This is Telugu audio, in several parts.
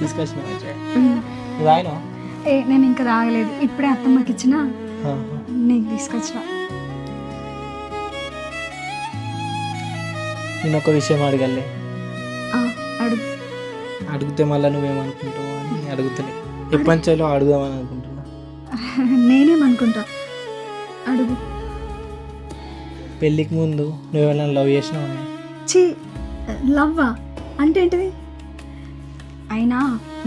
తీసుకొచ్చిన రాయను నేను ఇంకా తాగలేదు, ఇప్పుడే అత్తమ్మకి ఇచ్చిన నీకు తీసుకొచ్చిన. నేను ఒక విషయం అడగలే, అడుగు. అడిగితే మళ్ళీ నువ్వేమనుకుంటావు అని అడుగుతలే. ఎప్పటిలో అడుగుదామని అనుకుంటున్నా. నేనేమనుకుంటా, అడుగు. పెళ్ళికి ముందు నువ్వేమైనా లవ్ చేసినావు? చీ, లవ్వా అంటే ఏంటిది? అయినా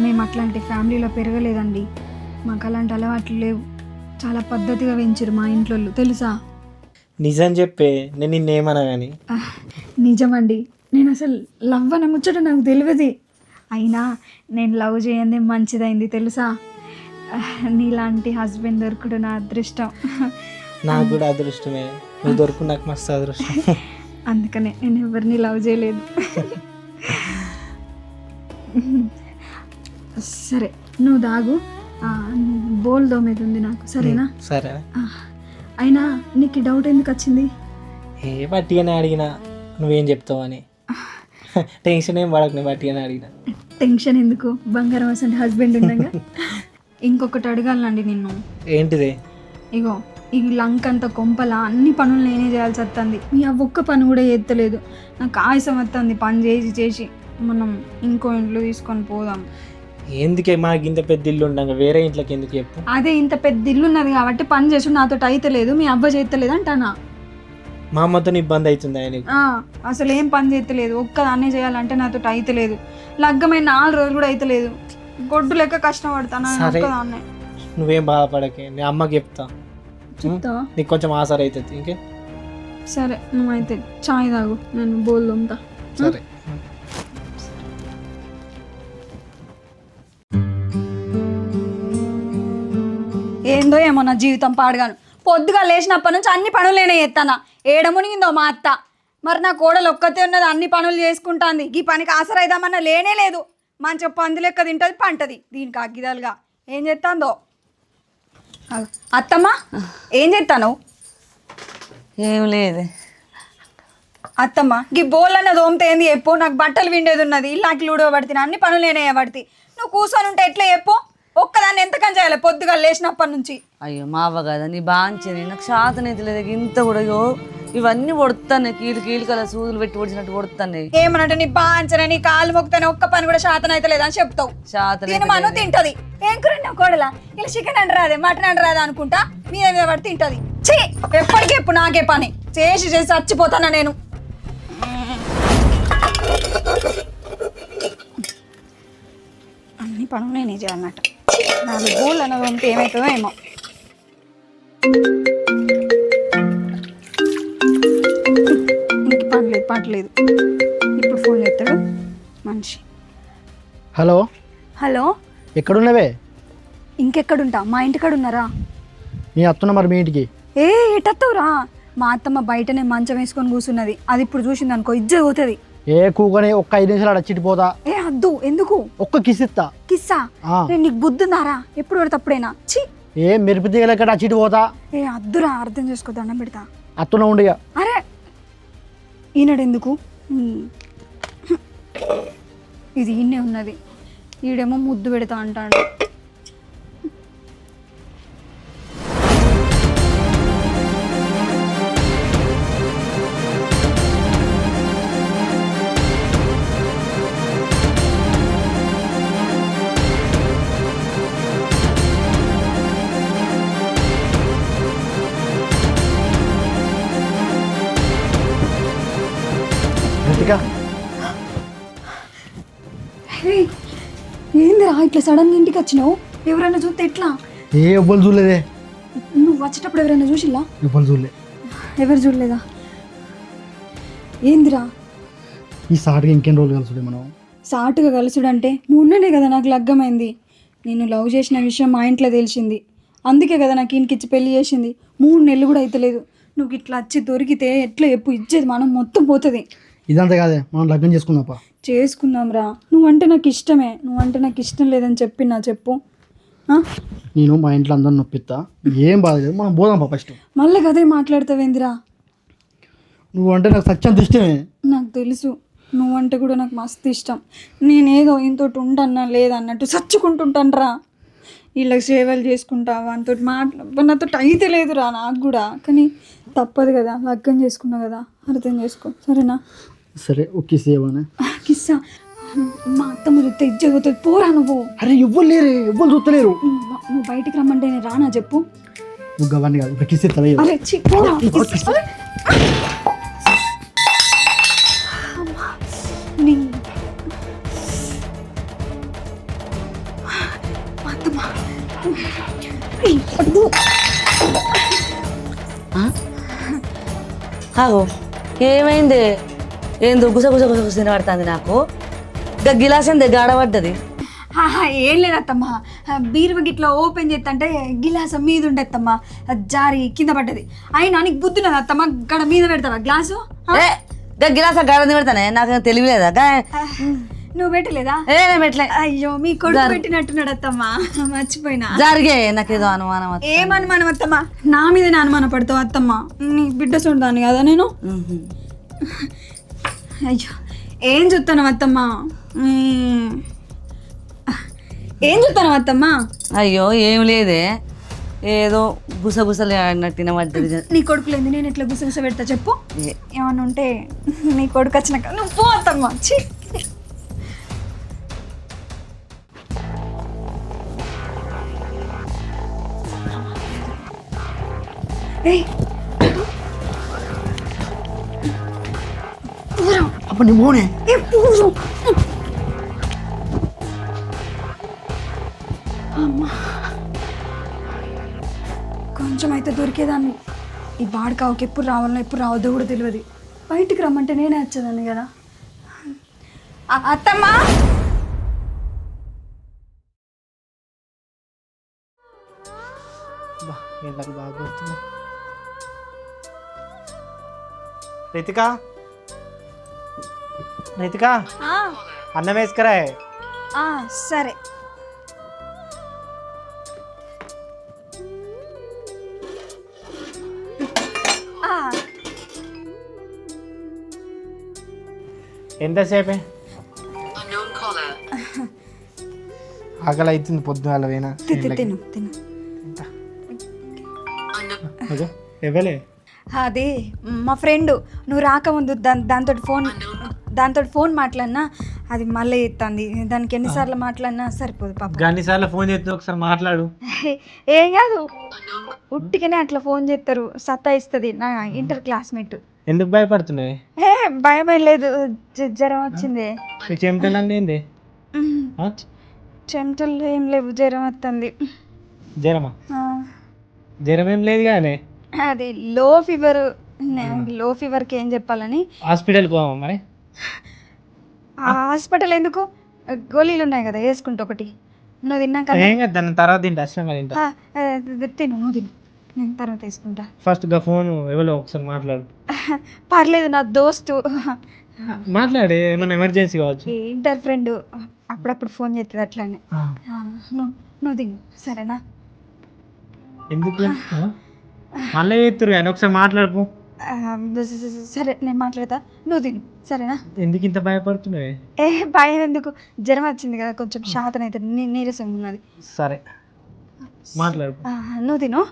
మేము అట్లాంటి ఫ్యామిలీలో పెరగలేదండి, మాకు అలాంటి అలవాట్లు లేవు. చాలా పద్ధతిగా పెంచారు మా ఇంట్లో, తెలుసా? నిజం చెప్పే, నేను నిన్నేమన్నా కానీ. నిజమండి, నేను అసలు లవ్ అనే ముచ్చట నాకు తెలియదు. అయినా నేను లవ్ చేయందే మంచిదైంది తెలుసా. నీలాంటి హస్బెండ్ దొరకడు నా అదృష్టం. నాకు కూడా అదృష్టమే, నువ్వు దొరకు నాకు మస్తు అదృష్టం. అందుకనే నేను ఎవరిని లవ్ చేయలేదు. సరే నువ్వు దాగు, బోల్ దోమేది ఉంది నాకు, సరేనా? సరే. అయినా నీకు డౌట్ ఎందుకు వచ్చింది? ఏ బట్టిగానే అడిగినా, నువ్వేం చెప్తావు అని. టెన్షన్ ఏం పడకు, నేను బట్టిగానే అడిగినా. టెన్షన్ ఎందుకు, బంగారం అసలు హస్బెండ్ ఉండగా. ఇంకొకటి అడగాలండి నిన్ను. ఏంటిది? ఇగో ఈ లంక్ అంత కొంపల అన్ని పనులు నేనే చేయాల్సి వస్తుంది, మీ ఒక్క పని కూడా చేస్తలేదు. నాకు ఆయాసం వస్తుంది పని చేసి చేసి. మనం ఇంకో ఇంట్లో తీసుకొని పోదాం. ఎందుకే మాకు ఇంత పెద్ద ఇల్లు ఉండగా వేరే ఇంట్లోకి ఎందుకు చెప్పు? అదే ఇంత పెద్ద ఇల్లు ఉన్నది కాబట్టి పని చేసి నాతో అయితలేదు, మీ అబ్బ చేస్తలేదు అంటానా. మా అమ్మతో ఇబ్బంది అవుతుంది ఆయన. అసలు ఏం పని చేస్తలేదు, ఒక్కదాన్నే చేయాలంటే నాతో అయితలేదు. లగ్గమైన 4 రోజులు కూడా అయితలేదు, గొడ్డు లెక్క కష్టపడతాను ఒక్కదాన్నే. నువ్వేం బాధపడకే, నేను అమ్మకి చెప్తా. నీకు కొంచెం ఆసర అవుతుంది. ఇంకే సరే, నువ్వైతే చాయ్ తాగు, నేను బోల్ తోముతా. సరే. ఏందో ఏమో నా జీవితం పాడగాను. పొద్దుగా లేచినప్పటి నుంచి అన్ని పనులు నేనే చేస్తానా. ఏడ మునిగిందో మా అత్త. మరి నా కోడలు ఒక్కతే ఉన్నది, అన్ని పనులు చేసుకుంటాంది. ఈ పనికి ఆసరైదామన్నా లేనే లేదు. మంచిగా పంది లెక్క తింటుంది, పంటది. దీనికి అగ్గిదాలుగా ఏం చేస్తాందో. అత్తమ్మ ఏం చేస్తాను? ఏం లేదు అత్తమ్మ, ఈ బోల్ అన్న దోమతే ఏంది చెప్పు. నాకు బట్టలు విండేది ఉన్నది, ఇల్లాకి లూడో పడితే అన్ని పనులు నేనే పడితే. నువ్వు కూర్చొని ఉంటే ఎట్లా చెప్పు? ఒక్కదాన్ని ఎంతకని చేయాలి పొద్దుగా లేచినప్పటి నుంచి? అయ్యో మావ కదా, నీ బాంచని నాకు శాతనైతే లేదు. ఇంత కూడా ఇవన్నీ పొడుతాను, కీలు కల సూదులు పెట్టి పొడిచినట్టు పొడుతాను. ఏమనంటే నీ బాంచనే, నీ కాలు మొక్కుతానే, ఒక్క పని కూడా శాతం అయితే లేదని చెప్తావు. తినమను తింటది. ఏం కూర కోడలా? ఇలా చికెన్ అంట రాదే, మటన్ అంట రాదా అనుకుంటా మీద మీద పడి తింటది. ఛీ, ఎప్పటికీ ఎప్పుడు నాకే పని చేసి చేసి చచ్చిపోతానా నేను. అన్ని పనులు నేనే చేయాలన్నమాట. 4 బోళ్ళు అన్నది ఉంటే ఏమవుతుందో ఏమో. ఇంక పడలేదు. ఇప్పుడు ఫోన్ చేస్తాడు మనిషి. Hello hello, ఎక్కడున్నావే? ఇంకెక్కడుంటా, మా ఇంటికాడ ఉన్నారా? నీ అత్తన్న మరి మీ ఇంటికి? ఎట్టత్తవురా? మా అత్తమ్మ బయటనే మంచం వేసుకొని కూర్చున్నది. అది ఇప్పుడు చూసింది అనుకో, ఇజ్జత్ పోతుంది. కూకొని ఒక్క 5 నిమిషాలు అచ్చిపోతా. అద్దు, ఎందుకు? ఒక్క కిస్సిస్తా. కిస్సా? నీకు బుద్ధుందారా? ఎప్పుడు పడితే అప్పుడేనా? ఛీ, మెరుపు తీగలక్కడ అచ్చిపోతా. అద్దురా, అర్థం చేసుకో, దండం పెడతా. అత్తన ఉండి. అరే ఈనాడు ఎందుకు? ఇది ఈయనే ఉన్నది, ఈడేమో ముద్దు పెడతా అంటాడు. ఏందిరా ఇట్లా సడన్ ఇంటికి వచ్చినావు? ఎవరైనా చూస్తే ఎట్లా? ఎవ్వరు చూడలేదే. నువ్వు వచ్చేటప్పుడు ఎవరైనా చూసిల్లా? ఎవ్వరు చూడలే. ఎవరు చూడలేదా? ఏందిరా ఈ సాటుగా ఇంకెన్ని రోజులు కలుసుడే మనం? సాటుగా కలుసుడంటే మొన్ననే కదా నాకు లగ్గమైంది. నేను లవ్ చేసిన విషయం మా ఇంట్లో తెలిసింది, అందుకే కదా నాకు ఈయనకిచ్చి పెళ్లి చేసింది. 3 నెలలు కూడా అయితలేదు. నువ్వు ఇట్లా వచ్చి దొరికితే ఎట్లా చెప్పు, ఇచ్చేది మనం మొత్తం పోతుంది. ఇదంతా కాదే, మనం లగ్నం చేసుకుందాం. చేసుకుందాంరా, నువ్వంటే నాకు ఇష్టమే. నువ్వంటే నాకు ఇష్టం లేదని చెప్పు. నేను మా ఇంట్లో అందరిని నొప్పిస్తా, ఏం బాధ లేదు, మనం పోదాం ఫస్ట్. మళ్ళీ కదే మాట్లాడతావేందిరా? నువ్వు అంటే నాకు సత్యంత ఇష్టమే. నాకు తెలుసు, నువ్వంటే కూడా నాకు మస్తు ఇష్టం. నేనేదో ఇంతోటి ఉండన్నా లేదన్నట్టు చచ్చుకుంటుంటానరా. వీళ్ళకి సేవలు చేసుకుంటా వాళ్ళతో నాతో అయితే లేదురా నాకు కూడా. కానీ తప్పదు కదా, లగ్గం చేసుకున్నా కదా, అర్థం చేసుకో సరేనా? సరే ఓకే సేవనా కిస్సా మా అత్తమ్మ చూస్తే ఇజ్జవుతుంది, పోరా నువ్వు. అరే ఎవ్వరు లేరే, ఎవ్వరు చూస్తలేరు. నువ్వు బయటికి రమ్మంటే నేను రానా చెప్పు? నువ్వు గవర్ని కాదు ఇప్పుడు కిస్ ఎత్తలే. అరే చి, పోరా. అరే. అమ్మా, నీ మా అత్తమ్మ. ఏయ్, వద్దు. ఆగో ఏమైంది? ఏందో గుస గుస గుస గుస పడుతుంది నాకు. ఇంకా గిలాస్ ఏంది గాడబడ్డది? ఏం లేదత్తమ్మా, బీరువ గిట్లా ఓపెన్ చేస్తంటే గిలాస మీద ఉండేత్తమ్మా, జారి కింద పడ్డది. అయినా నీకు బుద్ధున్నది అత్తమ్మ, గడ మీద పెడతావా గ్లాసు? ఏ గిలాస్ గాడని పెడతానే, నాకు తెలియలేదా? నువ్వు పెట్టలేదా? నేను పెట్టలే. అయ్యో మీ కొడుకు పెట్టినట్టున్నాడు అత్తమ్మా, మర్చిపోయినా. జరిగే నాకేదో అనుమానం. ఏమనుమానం అత్తమ్మా? నా మీద అనుమానం పడతావు అత్తమ్మా? నీ బిడ్డ చూడదాన్ని కదా నేను. అయ్యో ఏం చూస్తాను అత్తమ్మా, ఏం చూస్తాను అత్తమ్మా? అయ్యో ఏం లేదే, ఏదో గుసగుసలు ఆడినట్టు తినబడ్డది. నీ కొడుకులేంది, నేను ఎట్లా గుసగుస పెడతా చెప్పు? ఏమన్నా ఉంటే నీ కొడుకు వచ్చినాక నువ్వు పో అత్తమ్మా. ఛీ. ఏయ్ పూరం. అప్పుడు నీ మోనే ఏ పూరం. అమ్మా కొంచెం అయితే దొరికేదాన్ని. ఈ బాడకావుకి ఎప్పుడు రావాలో ఎప్పుడు రావద్దో కూడా తెలియదు. బయటికి రమ్మంటే నేనే వచ్చేదాన్ని కదా. అత్తమ్మా ఎండలు బాగా కొడుతున్నాయి. రితిక, రితిక అన్నం వేసుకురా. సరే. ఎంతసేపే? ఆకలి అవుతుంది పొద్దున వేనా. తిను తిను. ఇవ్వలే. అదే మా ఫ్రెండ్ నువ్వు రాకముందు దాంతో ఫోన్ మాట్లాడినా అది మళ్ళీ ఎత్తుంది. దానికి ఎన్నిసార్లు మాట్లాడినా సరిపోదు పాప. అన్నిసార్లు ఫోన్ చేస్తే ఒకసారి మాట్లాడు. ఏం కాదు, ఉట్టిగానే అట్లా ఫోన్ చేస్తారు, సత్తాయిస్తుంది. నా ఇంటర్ క్లాస్మేట్. ఎందుకు భయపడుతున్నాయి? భయం ఏం లేదు, జ్వరం వచ్చింది. చెమటలు ఏంది? చెమటలు ఏం లేవు, జ్వరం వస్తుంది. జ్వరమా? జ్వరం ఏం లేదు కానీ అది లో ఫీవర్. లో ఫీవర్కి ఏం చెప్పాలని హాస్పిటల్ పోవా మరి? హాస్పిటల్ ఎందుకు, గోళీలు ఉన్నాయి కదా వేసుకుంటా ఒకటి. నువ్వు తిన్నాక ఏం కదా, దాని తర్వాత తింటా. అష్టంగా తింటా. తిను, నువ్వు తిను, నేను తర్వాత వేసుకుంటా. ఫస్ట్ గా ఫోన్ ఎవరో ఒకసారి మాట్లాడు. పర్లేదు, నా దోస్తు. మాట్లాడే, ఏమన్నా ఎమర్జెన్సీ కావచ్చు. ఇంటర్ ఫ్రెండ్ అప్పుడప్పుడు ఫోన్ చేస్తుంది అట్లానే. నువ్వు తిను సరేనా? ఎందుకు మళ్ళీ చేస్తురు కానీ ఒకసారి మాట్లాడుకో. సరే నేను మాట్లాడతా, నువ్వు తిను సరేనా? ఎందుకు ఇంత భయపడుతున్నావే? భయం ఎందుకు, జ్వరం వచ్చింది కదా, కొంచెం శాతం అయితే నీరసంగా ఉన్నది. సరే మాట్లాడు. నువ్వు తిను.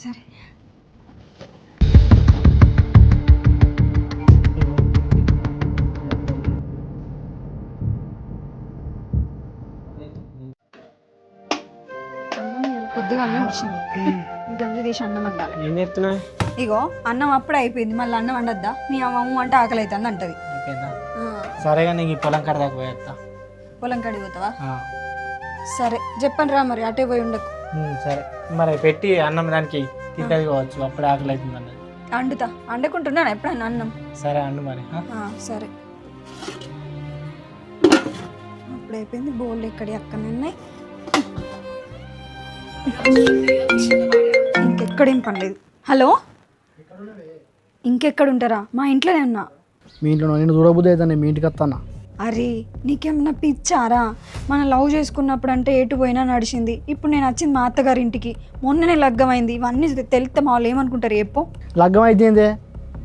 సరే. కొద్దిగా అన్నం వచ్చింది, గంజి తీసి అన్నం వండా. ఏం చెప్తున్నావు? ఇగో అన్నం అప్పుడే అయిపోయింది, మళ్ళీ అన్నం వండద్దా? మీ అమ్మ అంటే ఆకలి అవుతుంది అంటది. సరేగా నీకు పొలం కాడ దాకా పోయేస్తా. పొలం కాడికి పోతావా? సరే చెప్పండి రా, మరి అటే పోయి ఉండకు. సరే మరి పెట్టి అన్నం దానికి తింటది కావచ్చు, అప్పుడే ఆకలి అవుతుంది అన్నది. వండుతా, వండుకుంటున్నాను ఎప్పుడన్నా అన్నం. సరే అండు మరి. సరే. అప్పుడు అయిపోయింది, బోళ్ళు ఎక్కడి అక్కడ ఉన్నాయి, ఇంకెక్కడేం పనిలేదు. హలో, ఇంకెక్కడ ఉంటారా? మా ఇంట్లోనే ఉన్నా. మీ ఇంట్లో నేను చూడబుద్ది అయితే మీ ఇంటికి వస్తానా? అరే నీకేమన్నా పిచ్చారా? మనం లవ్ చేసుకున్నప్పుడు అంటే ఎటు పోయినా నడిచింది. ఇప్పుడు నేను వచ్చింది మా అత్తగారి ఇంటికి, మొన్ననే లగ్గమైంది. ఇవన్నీ తెలిస్తే మా వాళ్ళు ఏమనుకుంటారు చెప్పు? లగ్గం అయితే ఏందే?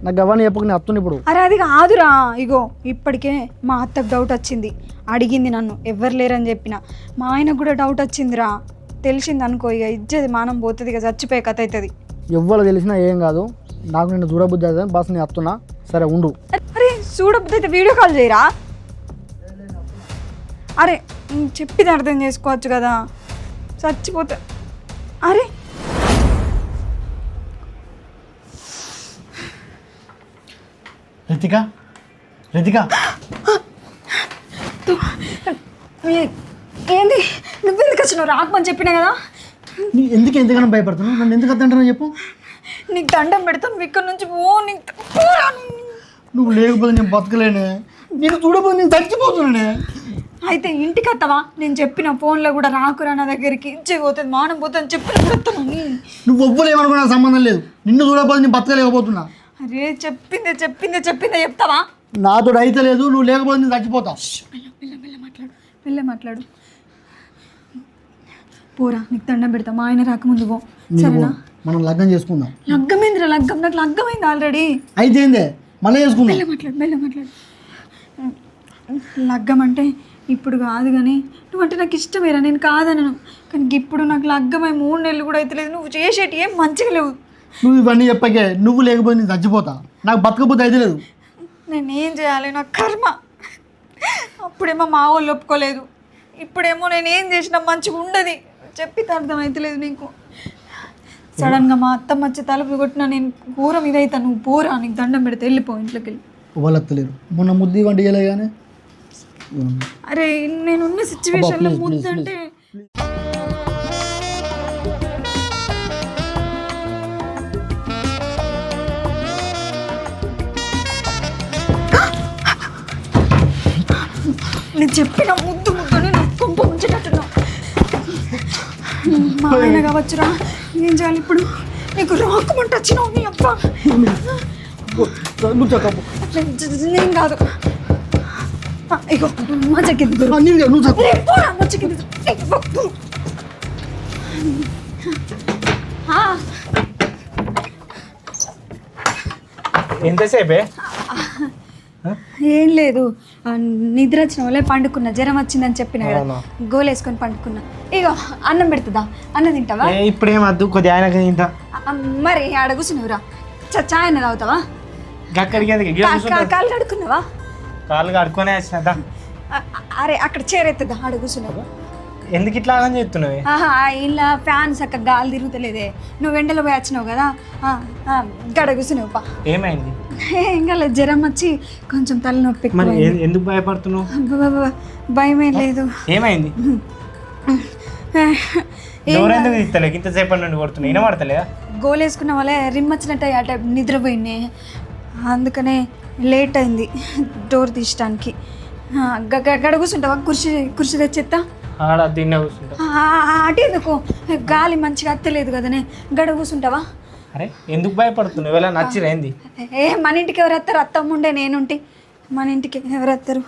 నాకు అవన్నీ చెప్పక నేను అత్తుని ఇప్పుడు. అరే అది కాదురా, ఇగో ఇప్పటికే మా అత్తకు డౌట్ వచ్చింది, అడిగింది నన్ను, ఎవ్వరు లేరని చెప్పిన. మా ఆయనకు కూడా డౌట్ వచ్చిందిరా, తెలిసింది అనుకో ఇక ఇజ్జది మానం పోతుంది, ఇక చచ్చిపోయే కథ అవుతుంది. ఎవ్వరు తెలిసినా ఏం కాదు, నాకు నిన్ను చూడబుద్ధి అవుతుంది బస్ నేను అత్తున్నా. సరే ఉండు. అరే చూడబుద్ధి అయితే వీడియో కాల్ చేయరా. అరే చెప్పిది అర్థం చేసుకోవచ్చు కదా, చచ్చిపోతా. అరే రితిక రితిక ఏంది నువ్వెందుకు వచ్చినావు? రాకమని చెప్పినా కదా. నీ ఎందుకు ఎంతగానో భయపడుతున్నావు? నన్ను ఎందుకు అద్దంటున్నావు చెప్పు. నీకు దండం పెడతాను, ఇక్కడ నుంచి పో. పోరా. నువ్వు లేకపోతే నేను బతకలేనే, నేను చూడబోతే నేను చచ్చిపోతున్నానే. అయితే ఇంటికి వస్తావా? నేను చెప్పిన ఫోన్లో కూడా రాకురా నా దగ్గరికి, ఇచ్చే పోతుంది మానం పోతుంది చెప్పిన కూడా వస్తాను. నువ్వు ఒవ్వలేమనుకున్నా సంబంధం లేదు, నిన్ను చూడబోతే నేను బతకలేకపోతున్నా. అరే చెప్పిందే చెప్పిందే చెప్పిందే చెప్తావా? నాతో అయితే లేదు, నువ్వు లేకపోతే నేను చచ్చిపోతా. వెళ్ళే మాట్లాడు. పోరా, నీకు దండం పెడతా, మా ఆయన రాకముందు పో, సరేనా? మనం లగ్గం చేసుకుందాం. లగ్గమేంద్ర లగ్గం, నాకు లగ్గమైంది ఆల్రెడీ. అయితే ఏందే మళ్ళీ చేసుకుందాం. మెల్ల మాట్లాడు. లగ్గం అంటే ఇప్పుడు కాదు కానీ, నువ్వంటే నాకు ఇష్టమేరా, నేను కాదనను. కానీ ఇప్పుడు నాకు లగ్గమై 3 నెలలు కూడా అయితే లేదు, నువ్వు చేసేటి ఏం మంచిగా లేవు. నువ్వు ఇవన్నీ చెప్పకే, నువ్వు లేకపోతే నేను చచ్చిపోతా, నాకు బతకపోతే అయితే లేదు. నేనేం చేయాలి, నాకు కర్మ. అప్పుడేమో మా వాళ్ళు ఒప్పుకోలేదు, ఇప్పుడేమో నేనేం చేసినా మంచిగా ఉండదు. చెప్పితే అర్థమైతలేదు నీకు. సడన్గా మా అత్తమ్మ వచ్చి తలుపులు కొట్టినా నేను ఘోరం ఇదైతా. నువ్వు పోరా, నీకు దండం పెడితే వెళ్ళిపో ఇంట్లోకి వెళ్ళి. వాళ్ళు ఎత్తలేరు, మొన్న ముద్ది వంట చేయలే కానీ. అరే నేనున్న సిచ్యువేషన్లో ముద్దంటే నేను చెప్పిన ముద్దు ముద్దుని నువ్వు కొంప ఉంచేటట్టున్నావు. మా ఆయన కావచ్చురా, ఏం చేయాలి ఇప్పుడు? నీకు రాకమంట వచ్చినావు నీ అబ్బా. నేను కాదు, ఇగో మచ్చకిద్దు మచ్చకిద్దు. ఎంతసేపే? ఏం లేదు, నిద్ర వచ్చిన వాళ్ళే పండుకున్నా, జ్వరం వచ్చిందని చెప్పిన కదా, గోలేసుకొని పండుకున్నా. ఇగో అన్నం పెడుతుందా? అన్నం తింటావా? ఇప్పుడేం వద్దు, కొద్దిగా ఆయనకి తింటా. మరి ఆడ కూర్చున్నావురా, చాయ్ అన్న తాగుతావా? కాళ్ళు కడుక్కున్నావా? కాళ్ళు కడుక్కొనే వచ్చినా. అరే అక్కడ చేరెత్తుందా, ఆడ కూర్చున్నావు. ఎందుకు ఇట్లా అని చెప్తున్నావు? ఇలా ఫ్యాన్ చక్కగా గాలి తిరుగుతలేదే, నువ్వు ఎండలో పోయి వచ్చినావు కదా, గడ కూర్చున్నావు. పా ఏమైంది? ఇంకా లేదు, జ్వరం వచ్చి కొంచెం తలనొప్పి. ఎందుకు భయపడుతున్నావు? భయం ఏం లేదు. ఏమైంది? ఎవరెందుకు ఇస్తలేక ఇంతసేపటి నుండి కొడుతున్నా, వినబడతలేదా? గోలేసుకున్న వాళ్ళే రిమ్మచ్చినట్టు అట నిద్రపోయినాయి, అందుకనే లేట్ అయింది డోర్ తీయడానికి. గడ కూర్చుంటావా? కుర్చీ తెచ్చేస్తా. ఆడ తిన్న కూర్చుంటా. అటు ఎందుకు, గాలి మంచిగా అత్తలేదు కదనే, గడ కూర్చుంటావా? అరే ఎందుకు భయపడుతున్నావు? ఇవాళ నచ్చిరేంది? మన ఇంటికి ఎవరు వస్తారు? అత్తమ్మ ఉండే నేనుంటి, మన ఇంటికి ఎవరు వస్తారు?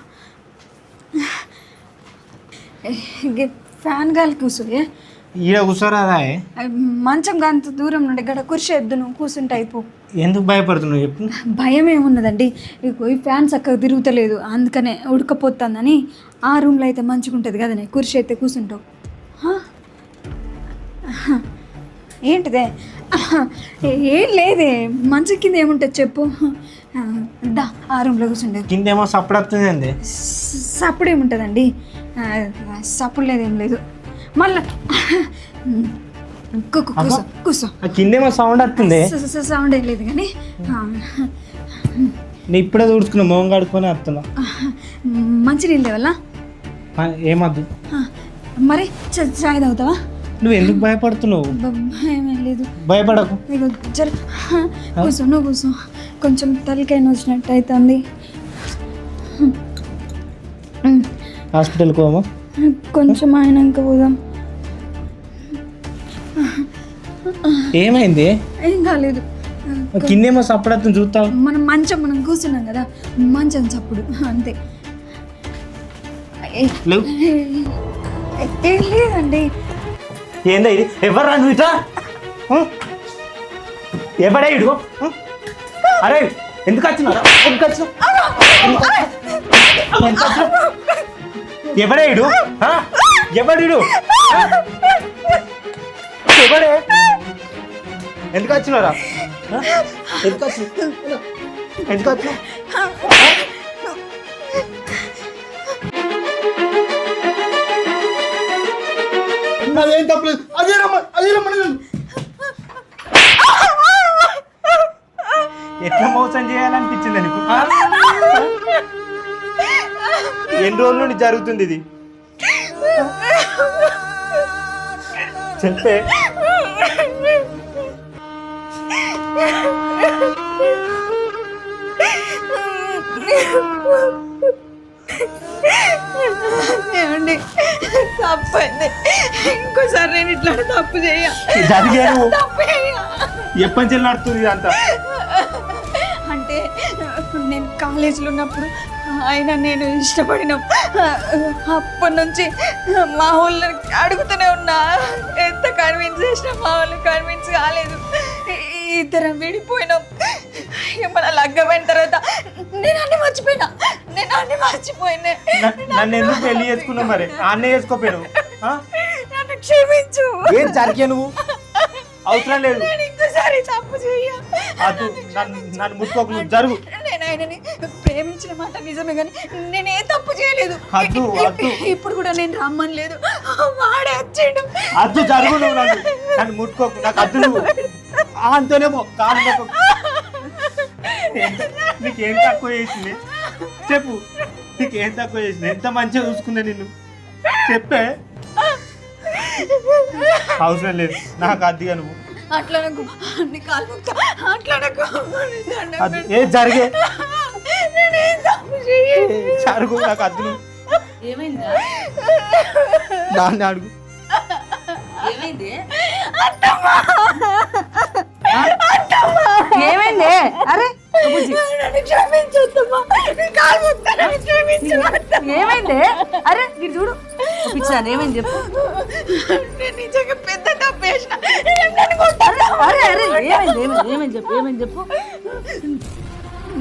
ఫ్యాన్ గాలి కూర్చోయే, ఈడ కూర్చోరాదా? మంచం అంత దూరం నుండి గడ కుర్చీ ఎద్దు, నువ్వు కూర్చుంటే అయిపో. ఎందుకు భయపడుతున్నావు చెప్పు? భయం ఏమున్నదండి, ఈ ఫ్యాన్ చక్కగా తిరుగుతలేదు, అందుకనే ఉడకపోతుందని. ఆ రూమ్లో అయితే మంచిగా ఉంటుంది కదనే, కుర్చీ అయితే కూర్చుంటావు. ఏంటిదే? ఏం లేదే, మంచం కింద ఏముంటుంది చెప్పు. దా ఆ రూమ్లో కూర్చుండే. కిందేమో సప్పుడు వస్తుంది అండి. సప్పుడు ఏముంటుందండి, సప్పుడు లేదేం లేదు. మళ్ళా కూర్చో కూర్చో. కిందేమో సౌండ్ వస్తుంది. సౌండ్ ఏం లేదు కానీ నీ ఇప్పుడే తుడుచుకున్నా, మొహం కడుక్కొని వస్తున్నా. మంచినీళ్ళు వల్ల ఏమద్దు. మరి చాయ్ తాగుతావా? నువ్వు ఎందుకు భయపడుతున్నావు? ఏమేం లేదు, భయపడకు. ఇగో జర కూర్చో, నువ్వు కూర్చో. కొంచెం తలకాయ నొచ్చినట్టు అవుతుంది. హాస్పిటల్కి పోమా? కొంచెం అయినాక పోదాం. ఏమైంది? ఏం కాలేదు. కిందేమో సప్పుడు వస్తుంది చూస్తావు. మనం కూర్చున్నాం కదా, మంచం చప్పుడు అంతే. ఏం లేదండి. ఏందా ఇది? ఎవరు రా నువ్వు? ఇట్లా ఎవడే ఇడు? అరే ఎందుకు వచ్చినారా ఎవడేడు ఎవడు ఎవడే ఎందుకు వచ్చినారా ఎందుకు వచ్చి ఎందుకు వచ్చి నాదేం తప్పలేదు. అదే రమ్మని ఎట్లా మోసం చేయాలనిపించింది నీకు ఎన్ని రోజుల నుండి జరుగుతుంది ఇది చెప్పే ఏమండి తప్పైంది, ఇంకోసారి నేను ఇట్లా తప్పు చేయ జరిగాను ఎప్పటి నుంచి నడుతుంది అంతా అంటే నేను కాలేజీలో ఉన్నప్పుడు ఆయన నేను ఇష్టపడిన అప్పటి నుంచి మా వాళ్ళని అడుగుతూనే ఉన్నా, ఎంత కన్విన్స్ చేసినా మా వాళ్ళని కన్విన్స్ కాలేదు. ఇద్దరం విడిపోయినాం. మన లగ్గమైన తర్వాత నేను అన్ని మర్చిపోయినా. నన్ను ఎందుకు పెళ్లి చేసుకున్నావు? మరి అన్నీ చేసుకోపోయావు. నన్ను క్షమించు. ఏం జరిగా నువ్వు అవసరం లేదు. ఇంకోసారి తప్పు చెయ్య. అదు నన్ను ముట్టుకోకు, నువ్వు జరుగు. నేను ఆయనని ప్రేమించిన మాట నిజమే కానీ నేనే తప్పు చేయలేదు. అద్దు అద్దు ఇప్పుడు కూడా నేను రమ్మని లేదు, వాడే వచ్చాడు. అద్దు జరుగు. నువ్వు నన్ను ముట్టుకోకు, నాకు అద్దు. నువ్వు అంతేనేమో కాదు. నీకేం తక్కువ చేసింది చెప్పు. నీకేం తక్కువ చేసింది? ఎంత మంచిగా చూసుకున్నా నిన్ను చెప్పే. అవసరం లేదు నాకు అద్దిగా. నువ్వు అట్లా నాకు అన్ని కాలు అట్లా నాకు ఏ జరిగే జరుగు. నాకు అద్దు. ఏమైందా? దాన్ని అడుగు. ఏమైంది? ఏమైంది? అరే ఏమైంది? అరే మీరు చూడు పిచ్చాను. ఏమైంది చెప్పు. నిజంగా పెద్ద తప్పు చేసిన. అరే అరే ఏమైంది? ఏమైంది చెప్పు. ఏమైంది చెప్పు.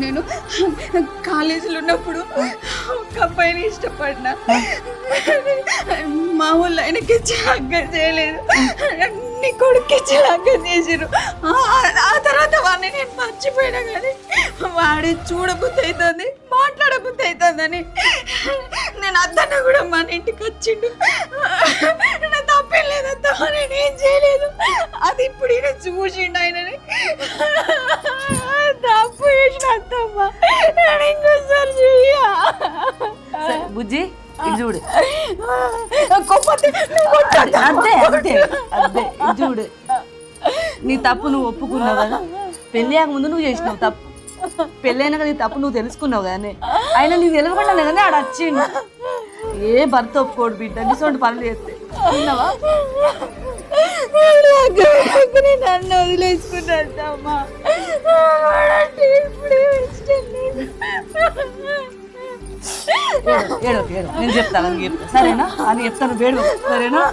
నేను కాలేజీలో ఉన్నప్పుడు ఒక అబ్బాయిని ఇష్టపడినా. మా ఊళ్ళో ఆయనకి హగ్గం చేయలేదు, నీ కొడుకు హగ్గం చేసారు. ఆ తర్వాత వాడిని నేను మర్చిపోయినా కానీ వాడి చూడబుద్ధి అవుతుంది, మాట్లాడబుద్ధి అవుతుందని నేను అద్దన్న కూడా మన ఇంటికి వచ్చిండు. నా తప్పేం లేదంతా, నేనేం చేయలేదు. అది ఇప్పుడు ఈయన చూసిండు ఆయనని. తప్పు చేసిన అత్తమ్మా, నేను ఇంకోసారి చెయ్య. బుజ్జి ఇది చూడు. అంతే అంతే అదే ఇది చూడు. నీ తప్పు నువ్వు ఒప్పుకున్నావు కదా. పెళ్ళి ముందు నువ్వు చేసినావు తప్పు. పెళ్ళి అయినాక నీ తప్పు నువ్వు తెలుసుకున్నావు కానీ ఆయన నీకు తెలియకుండా కానీ ఆడ వచ్చిండు. ఏ భర్త ఒప్పుకోడు బిడ్డ నీసోటి పనులు చేస్తే. విన్నావా? నన్ను వదిలేసుకున్నామ్మా. ఏడో నేను చెప్తాను అని చెప్తా సరేనా? అని చెప్తాను వేడు సరేనా?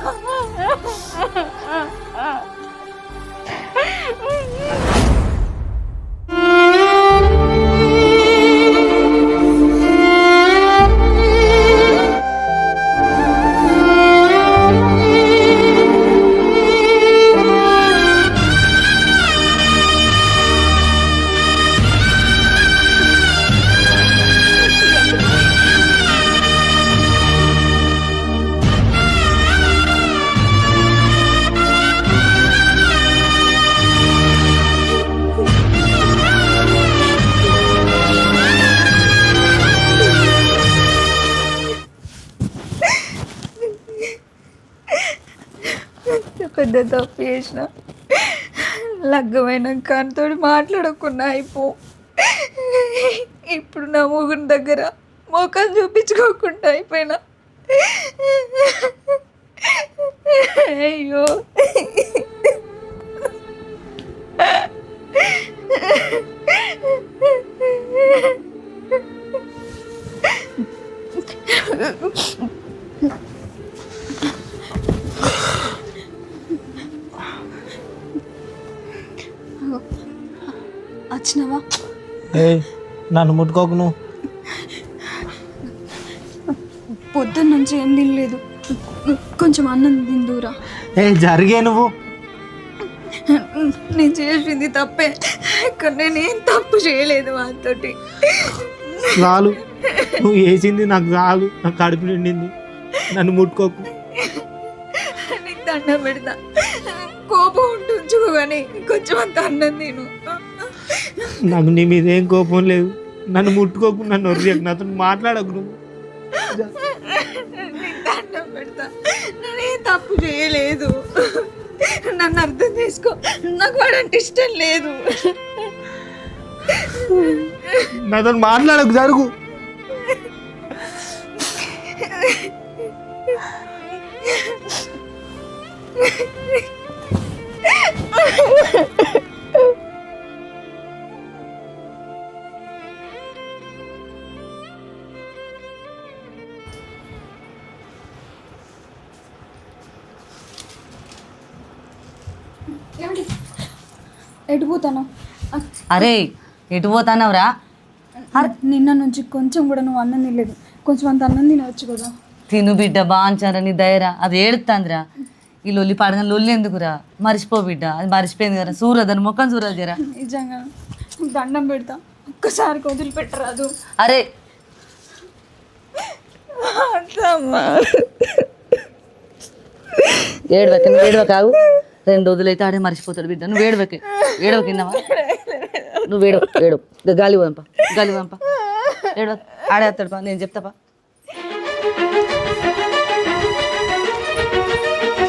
పెద్ద తప్పు చేసిన. లగ్గమైన కానితో మాట్లాడకుండా అయిపో. ఇప్పుడు నా మొగుని దగ్గర మోకాలు చూపించుకోకుండా అయిపోయినా. అయ్యో ఆ వచ్చినావా? ఏ నన్ను ముట్టుకోకు నువ్వు. పొద్దున్న నుంచి ఏం తినలేదు, కొంచెం అన్నం తిందురా. ఏ జరిగే నువ్వు. నేను చేసింది తప్పే, కానీ నేనేం తప్పు చేయలేదు వాళ్ళతోటి. చాలు, నువ్వు వేసింది నాకు చాలు, నాకు కడుపు నిండింది. నన్ను ముట్టుకోకు. నీకు దండం పెడతా, కోపం ఉంటుంచుకో కానీ కొంచెం అంత అన్నం తిను. నాకు నీ మీద ఏం కోపం లేదు. నన్ను ముట్టుకోకు, నన్ను ఒర్రియకు, నాతో మాట్లాడకు నువ్వు. నీకు దండం పెడతా, నేనేం తప్పు చేయలేదు. నన్ను అర్థం చేసుకో, నాకు వాడంటే ఇష్టం లేదు. నాతో మాట్లాడకు, జరుగు. ఎటు పోతాను? అరే ఎటు పోతానవరా? నిన్న నుంచి కొంచెం కూడా నువ్వు అన్నం తినలేదు, కొంచెం అంత అన్నం తినవచ్చు కదా. తిను బిడ్డ బాంచారా నీ దయరా, అది ఏడుతుందిరా. ఈ లొల్లి పాడగా లొల్లి ఎందుకురా? మర్చిపో బిడ్డ, అది మర్చిపోయింది కదా. సూరదని మొక్కని సూరజరా. నిజంగా దండం పెడతా, ఒక్కసారి వదిలిపెట్టరాదు. అరే ఏడవక కావు, 2 రోజులైతే ఆడే మర్చిపోతాడు బిడ్డ. నువ్వు ఏడవ కిందవా? నువ్వు ఏడవ గాలి పంప ఏడవ ఆడేస్తాడు పా, నేను చెప్తాపా.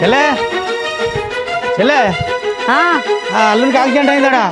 చెల్లే చెల్లే, అల్లునికి యాక్సిడెంట్ అయిందాడా?